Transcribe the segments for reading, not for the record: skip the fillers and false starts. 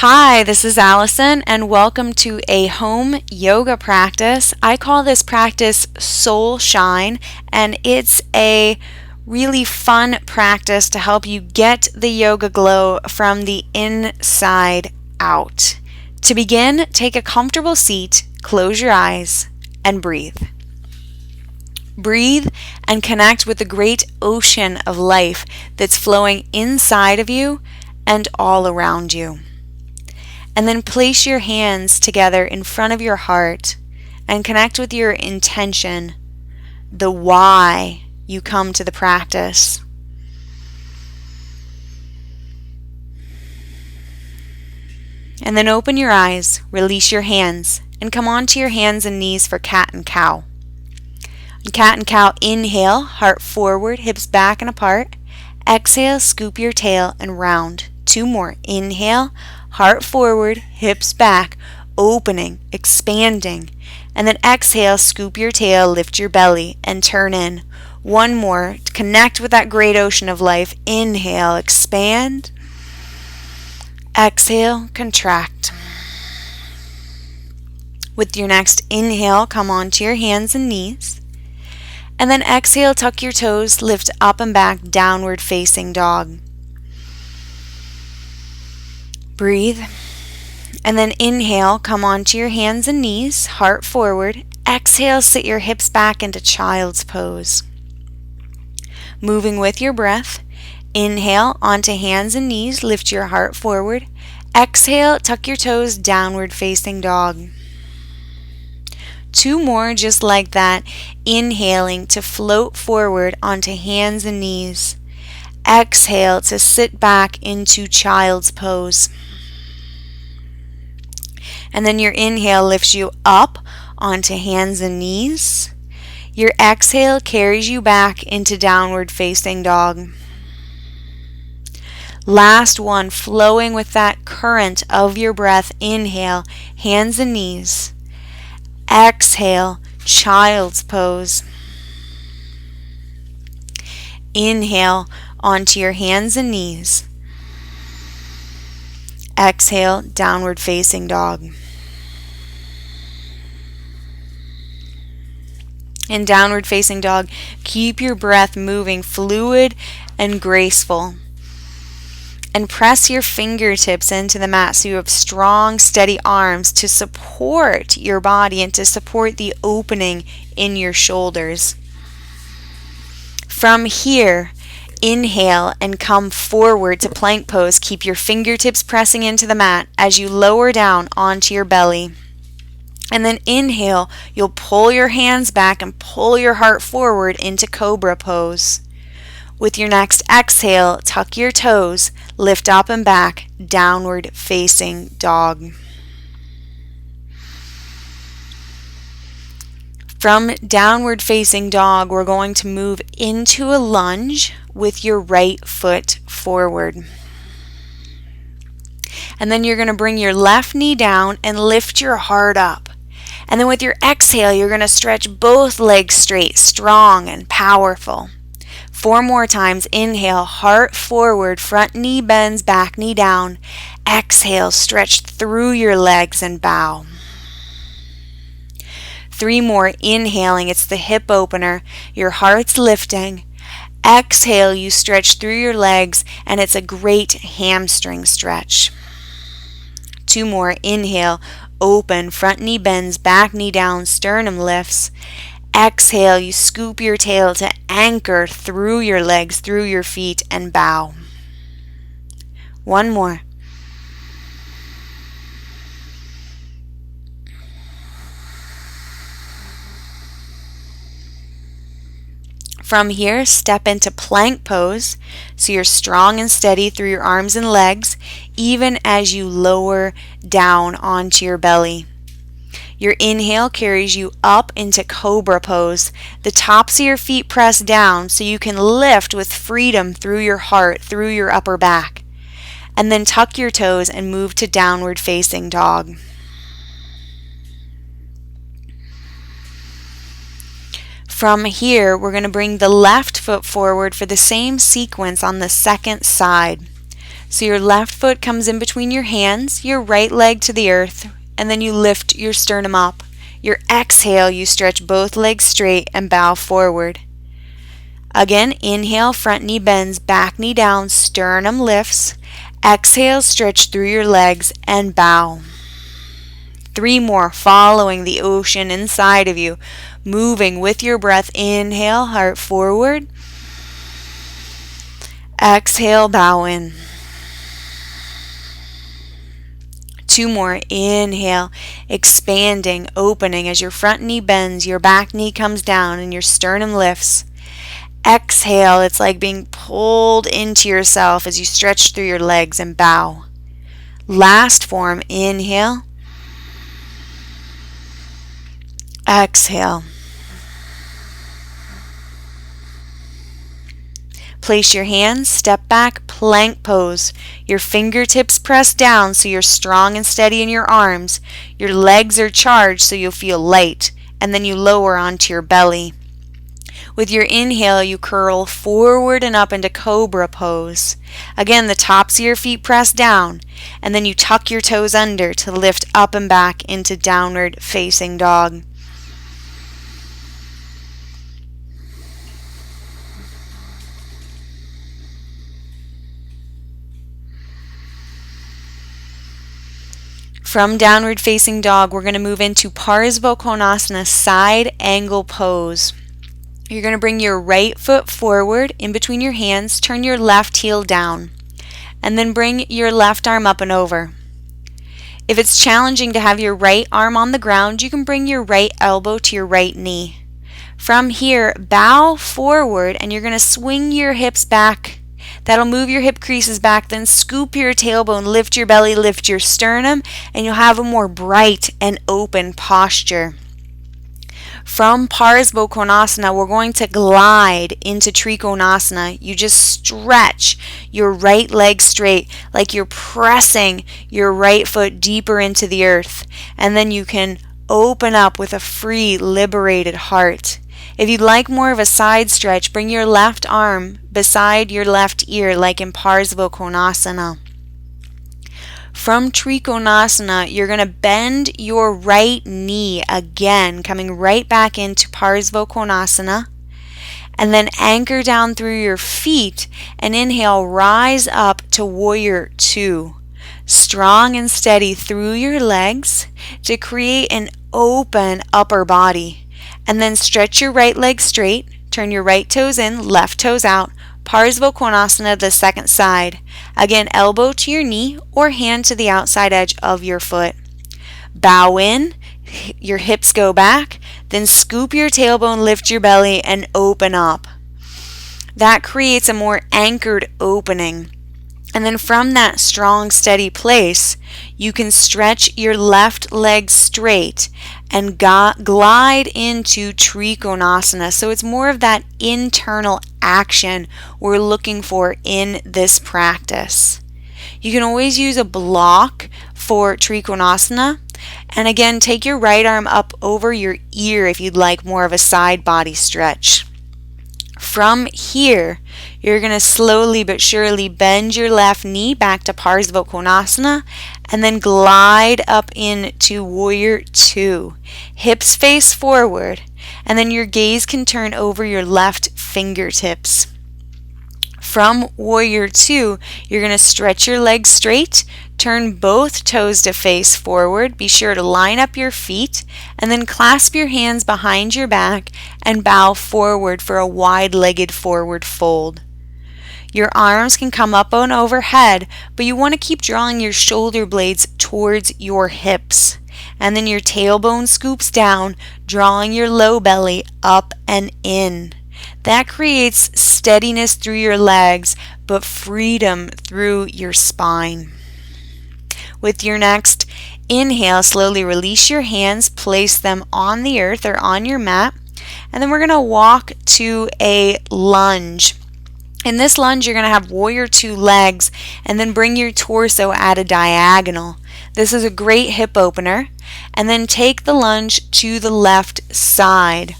Hi, this is Alison, and welcome to a home yoga practice. I call this practice SoulShine, and it's a really fun practice to help you get the yoga glow from the inside out. To begin, take a comfortable seat, close your eyes, and breathe. Breathe and connect with the great ocean of life that's flowing inside of you and all around you. And then place your hands together in front of your heart and connect with your intention, the why you come to the practice. And then open your eyes, release your hands, and come onto your hands and knees for cat and cow. In cat and cow, inhale, heart forward, hips back and apart. Exhale, scoop your tail and round. 2 more. Inhale, heart forward, hips back, opening, expanding. And then exhale, scoop your tail, lift your belly, and turn in. 1 more. Connect with that great ocean of life. Inhale, expand. Exhale, contract. With your next inhale, come onto your hands and knees. And then exhale, tuck your toes, lift up and back, downward facing dog. Breathe. And then inhale, come onto your hands and knees, heart forward. Exhale, sit your hips back into child's pose. Moving with your breath. Inhale, onto hands and knees, lift your heart forward. Exhale, tuck your toes, downward facing dog. 2 more just like that. Inhaling to float forward onto hands and knees. Exhale to sit back into child's pose. And then your inhale lifts you up onto hands and knees. Your exhale carries you back into downward facing dog. Last one, flowing with that current of your breath. Inhale, hands and knees. Exhale, child's pose. Inhale onto your hands and knees. Exhale, downward facing dog. In downward facing dog, keep your breath moving, fluid and graceful. And press your fingertips into the mat so you have strong, steady arms to support your body and to support the opening in your shoulders. From here, inhale and come forward to plank pose. Keep your fingertips pressing into the mat as you lower down onto your belly. And then inhale, you'll pull your hands back and pull your heart forward into cobra pose. With your next exhale, tuck your toes, lift up and back, downward facing dog. From downward facing dog, we're going to move into a lunge with your right foot forward. And then you're going to bring your left knee down and lift your heart up. And then with your exhale, you're going to stretch both legs straight, strong and powerful. 4 more times. Inhale, heart forward, front knee bends, back knee down. Exhale, stretch through your legs and bow. 3 more. Inhaling, it's the hip opener. Your heart's lifting. Exhale, you stretch through your legs, and it's a great hamstring stretch. 2 more. Inhale, open, front knee bends, back knee down, sternum lifts. Exhale, you scoop your tail to anchor through your legs, through your feet, and bow. 1 more. From here, step into plank pose, so you're strong and steady through your arms and legs, even as you lower down onto your belly. Your inhale carries you up into cobra pose. The tops of your feet press down so you can lift with freedom through your heart, through your upper back. And then tuck your toes and move to downward facing dog. From here, we're going to bring the left foot forward for the same sequence on the second side. So your left foot comes in between your hands, your right leg to the earth, and then you lift your sternum up. Your exhale, you stretch both legs straight and bow forward. Again, inhale, front knee bends, back knee down, sternum lifts. Exhale, stretch through your legs and bow. 3 more, following the ocean inside of you, moving with your breath. Inhale, heart forward. Exhale, bow in. 2 more, inhale, expanding, opening as your front knee bends, your back knee comes down, and your sternum lifts. Exhale, it's like being pulled into yourself as you stretch through your legs and bow. Last form, inhale. Exhale. Place your hands, step back, plank pose. Your fingertips press down so you're strong and steady in your arms. Your legs are charged so you'll feel light, and then you lower onto your belly. With your inhale, you curl forward and up into cobra pose. Again, the tops of your feet press down, and then you tuck your toes under to lift up and back into downward facing dog. From downward facing dog, we're going to move into Parsva Konasana, side angle pose. You're going to bring your right foot forward in between your hands, turn your left heel down, and then bring your left arm up and over. If it's challenging to have your right arm on the ground, you can bring your right elbow to your right knee. From here, bow forward, and you're going to swing your hips back. That'll move your hip creases back, then scoop your tailbone, lift your belly, lift your sternum, and you'll have a more bright and open posture. From Parsva Konasana, we're going to glide into Trikonasana. You just stretch your right leg straight like you're pressing your right foot deeper into the earth. And then you can open up with a free, liberated heart. If you'd like more of a side stretch, bring your left arm beside your left ear like in Parsva Konasana. From Trikonasana, you're going to bend your right knee again, coming right back into Parsva Konasana, and then anchor down through your feet and inhale, rise up to Warrior 2. Strong and steady through your legs to create an open upper body. And then stretch your right leg straight, turn your right toes in, left toes out, Parsva Konasana, the second side. Again, elbow to your knee or hand to the outside edge of your foot. Bow in, your hips go back, then scoop your tailbone, lift your belly, and open up. That creates a more anchored opening. And then from that strong, steady place, you can stretch your left leg straight and glide into Trikonasana. So it's more of that internal action we're looking for in this practice. You can always use a block for Trikonasana. And again, take your right arm up over your ear if you'd like more of a side body stretch. From here, you're going to slowly but surely bend your left knee back to Parsva Konasana and then glide up into Warrior 2. Hips face forward, and then your gaze can turn over your left fingertips. From Warrior 2, you're going to stretch your legs straight, turn both toes to face forward, be sure to line up your feet, and then clasp your hands behind your back and bow forward for a wide-legged forward fold. Your arms can come up and overhead, but you want to keep drawing your shoulder blades towards your hips. And then your tailbone scoops down, drawing your low belly up and in. That creates steadiness through your legs, but freedom through your spine. With your next inhale, slowly release your hands, place them on the earth or on your mat, and then we're going to walk to a lunge. In this lunge, you're going to have Warrior 2 legs, and then bring your torso at a diagonal. This is a great hip opener. And then take the lunge to the left side.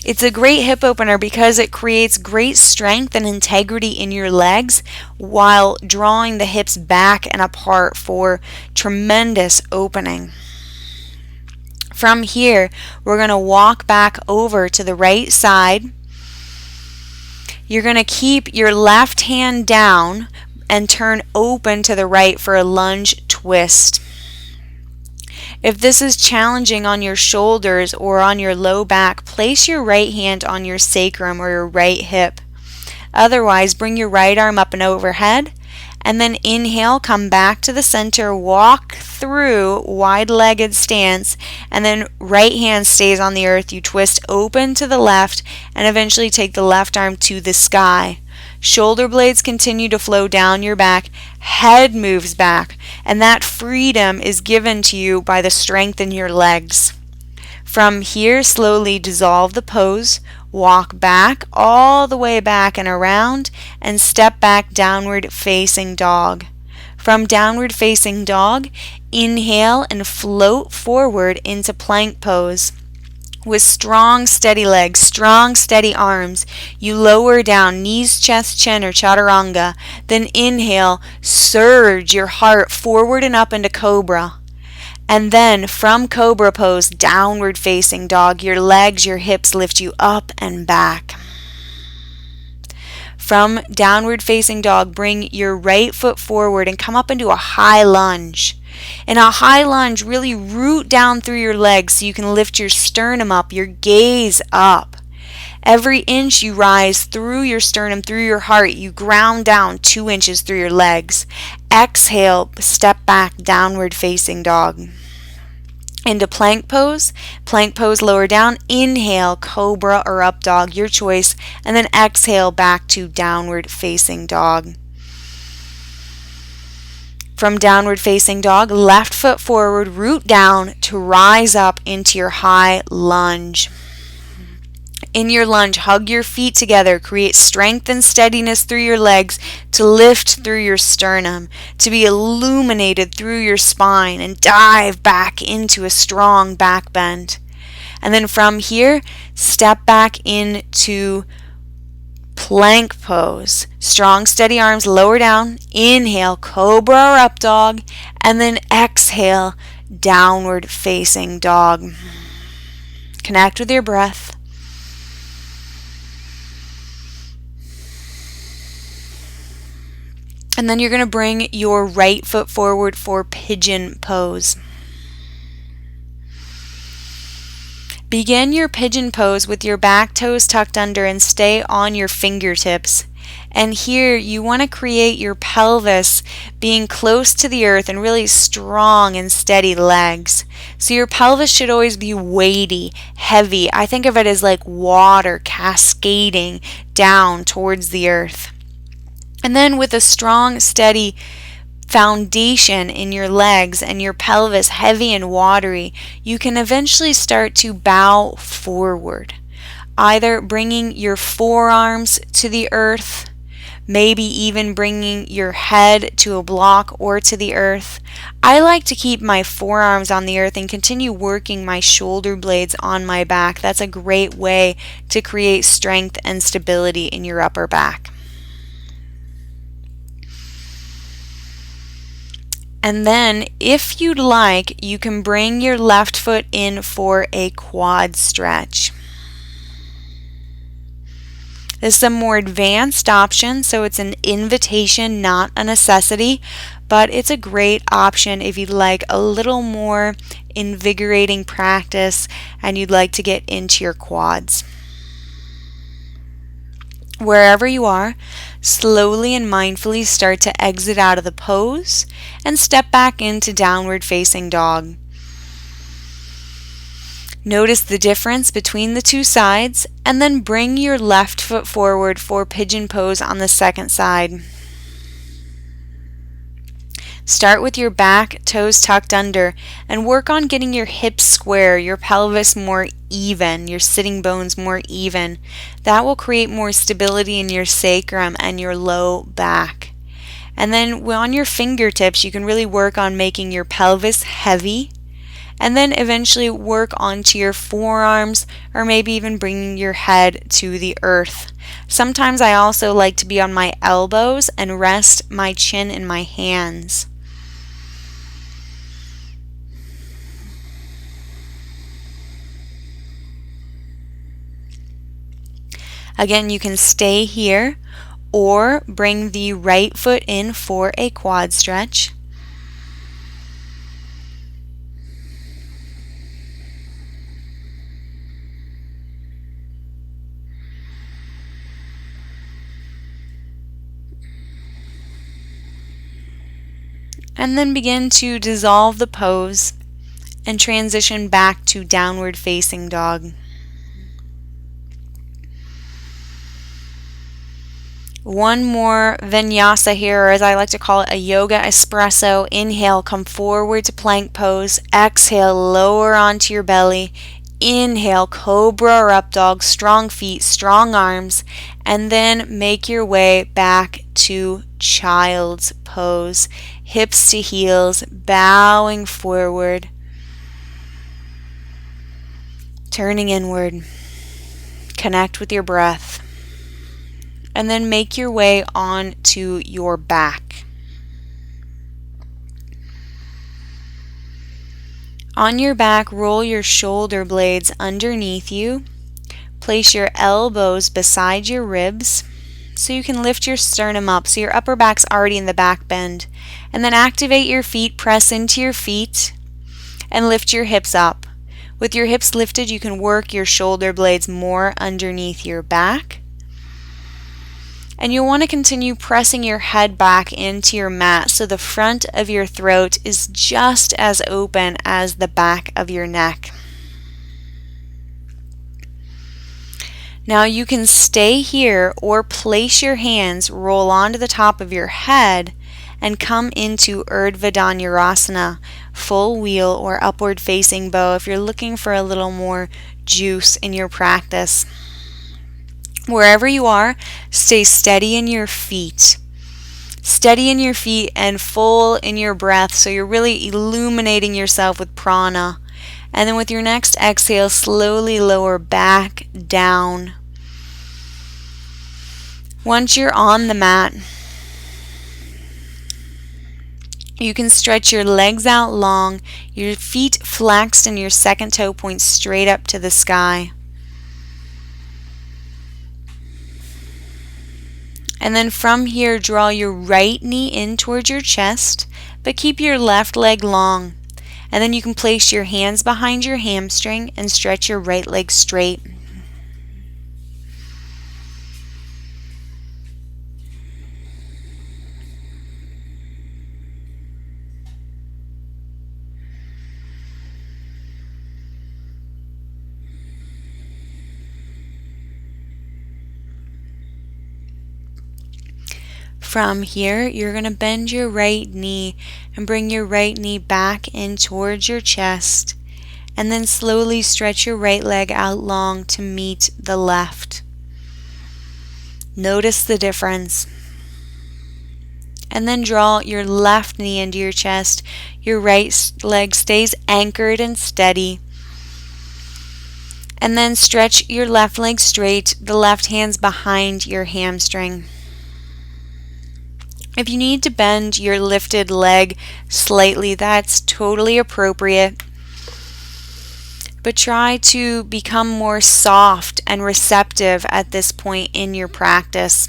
It's a great hip opener because it creates great strength and integrity in your legs while drawing the hips back and apart for tremendous opening. From here, we're going to walk back over to the right side. You're going to keep your left hand down and turn open to the right for a lunge twist. If this is challenging on your shoulders or on your low back, place your right hand on your sacrum or your right hip. Otherwise, bring your right arm up and overhead, and then inhale, come back to the center, walk through wide-legged stance, and then right hand stays on the earth. You twist open to the left and eventually take the left arm to the sky. Shoulder blades continue to flow down your back, head moves back, and that freedom is given to you by the strength in your legs. From here, slowly dissolve the pose, walk back, all the way back and around, and step back downward facing dog. From downward facing dog, inhale and float forward into plank pose. With strong, steady legs, strong, steady arms, you lower down, knees, chest, chin, or chaturanga. Then inhale, surge your heart forward and up into cobra. And then from cobra pose, downward facing dog, your legs, your hips lift you up and back. From downward facing dog, bring your right foot forward and come up into a high lunge. In a high lunge, really root down through your legs so you can lift your sternum up, your gaze up. Every inch you rise through your sternum, through your heart, you ground down 2 inches through your legs. Exhale, step back, downward facing dog. Into plank pose, lower down. Inhale, cobra or up dog, your choice, and then exhale back to downward facing dog. From downward facing dog, left foot forward, root down to rise up into your high lunge. In your lunge, hug your feet together, create strength and steadiness through your legs to lift through your sternum, to be illuminated through your spine, and dive back into a strong back bend. And then from here, step back into plank pose. Strong, steady arms, lower down. Inhale, cobra or up dog, and then exhale, downward facing dog. Connect with your breath. And then you're going to bring your right foot forward for pigeon pose. Begin your pigeon pose with your back toes tucked under and stay on your fingertips. And here you want to create your pelvis being close to the earth and really strong and steady legs. So your pelvis should always be weighty, heavy. I think of it as like water cascading down towards the earth. And then with a strong, steady foundation in your legs and your pelvis heavy and watery, you can eventually start to bow forward, either bringing your forearms to the earth, maybe even bringing your head to a block or to the earth. I like to keep my forearms on the earth and continue working my shoulder blades on my back. That's a great way to create strength and stability in your upper back. And then, if you'd like, you can bring your left foot in for a quad stretch. This is a more advanced option, so it's an invitation, not a necessity, but it's a great option if you'd like a little more invigorating practice and you'd like to get into your quads. Wherever you are, slowly and mindfully start to exit out of the pose and step back into downward facing dog. Notice the difference between the two sides and then bring your left foot forward for pigeon pose on the second side. Start with your back toes tucked under and work on getting your hips square, your pelvis more even, your sitting bones more even. That will create more stability in your sacrum and your low back. And then on your fingertips, you can really work on making your pelvis heavy and then eventually work onto your forearms, or maybe even bringing your head to the earth. Sometimes I also like to be on my elbows and rest my chin in my hands. Again, you can stay here or bring the right foot in for a quad stretch. And then begin to dissolve the pose and transition back to downward facing dog. One more vinyasa here, or as I like to call it, a yoga espresso. Inhale, come forward to plank pose. Exhale, lower onto your belly. Inhale, cobra or up dog, strong feet, strong arms, and then make your way back to child's pose. Hips to heels, bowing forward, turning inward. Connect with your breath. And then make your way on to your back. On your back, roll your shoulder blades underneath you. Place your elbows beside your ribs so you can lift your sternum up so your upper back's already in the back bend. And then activate your feet, press into your feet, and lift your hips up. With your hips lifted, you can work your shoulder blades more underneath your back. And you'll want to continue pressing your head back into your mat so the front of your throat is just as open as the back of your neck. Now you can stay here or place your hands, roll onto the top of your head, and come into Urdhva Dhanurasana, full wheel or upward facing bow if you're looking for a little more juice in your practice. Wherever you are, stay steady in your feet. Steady in your feet and full in your breath, so you're really illuminating yourself with prana. And then with your next exhale, slowly lower back down. Once you're on the mat, you can stretch your legs out long, your feet flexed, and your second toe points straight up to the sky. And then from here, draw your right knee in towards your chest, but keep your left leg long. And then you can place your hands behind your hamstring and stretch your right leg straight. From here, you're going to bend your right knee and bring your right knee back in towards your chest, and then slowly stretch your right leg out long to meet the left. Notice the difference. And then draw your left knee into your chest. Your right leg stays anchored and steady. And then stretch your left leg straight, the left hand's behind your hamstring. If you need to bend your lifted leg slightly, that's totally appropriate. But try to become more soft and receptive at this point in your practice.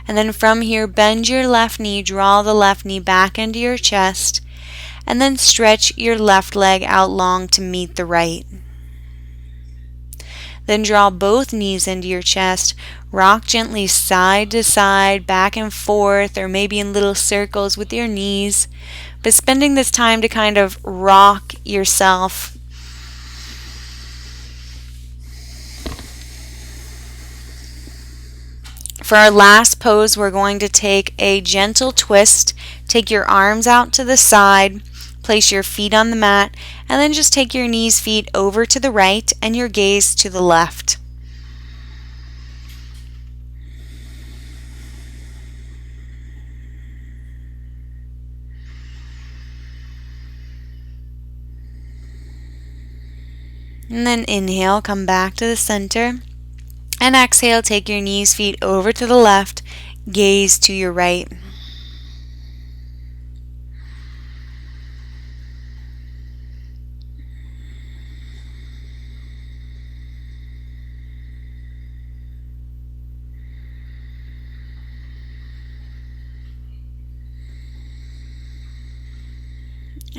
And then from here, bend your left knee, draw the left knee back into your chest, and then stretch your left leg out long to meet the right. Then draw both knees into your chest, rock gently side to side, back and forth, or maybe in little circles with your knees, but spending this time to kind of rock yourself. For our last pose, we're going to take a gentle twist. Take your arms out to the side, place your feet on the mat, and then just take your knees, feet over to the right and your gaze to the left. And then inhale, come back to the center. And exhale, take your knees, feet over to the left, gaze to your right.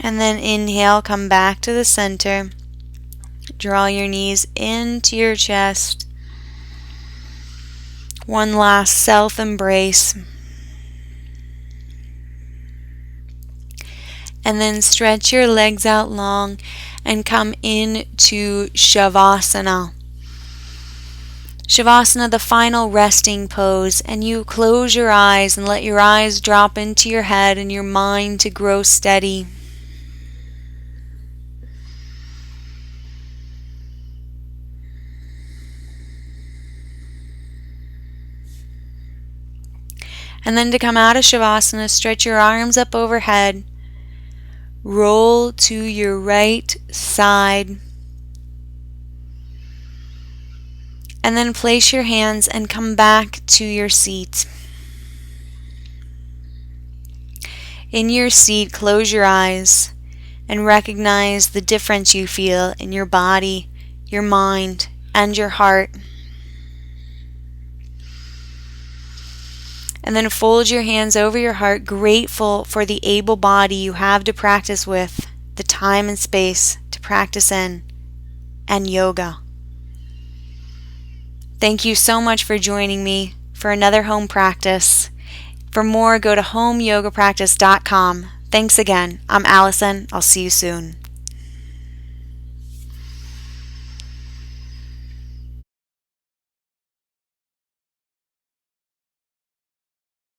And then inhale, come back to the center. Draw your knees into your chest. One last self-embrace. And then stretch your legs out long and come into shavasana. Shavasana, the final resting pose, and you close your eyes and let your eyes drop into your head and your mind to grow steady. And then to come out of shavasana, stretch your arms up overhead. Roll to your right side. And then place your hands and come back to your seat. In your seat, close your eyes and recognize the difference you feel in your body, your mind, and your heart. And then fold your hands over your heart, grateful for the able body you have to practice with, the time and space to practice in, and yoga. Thank you so much for joining me for another home practice. For more, go to homeyogapractice.com. Thanks again. I'm Alison. I'll see you soon.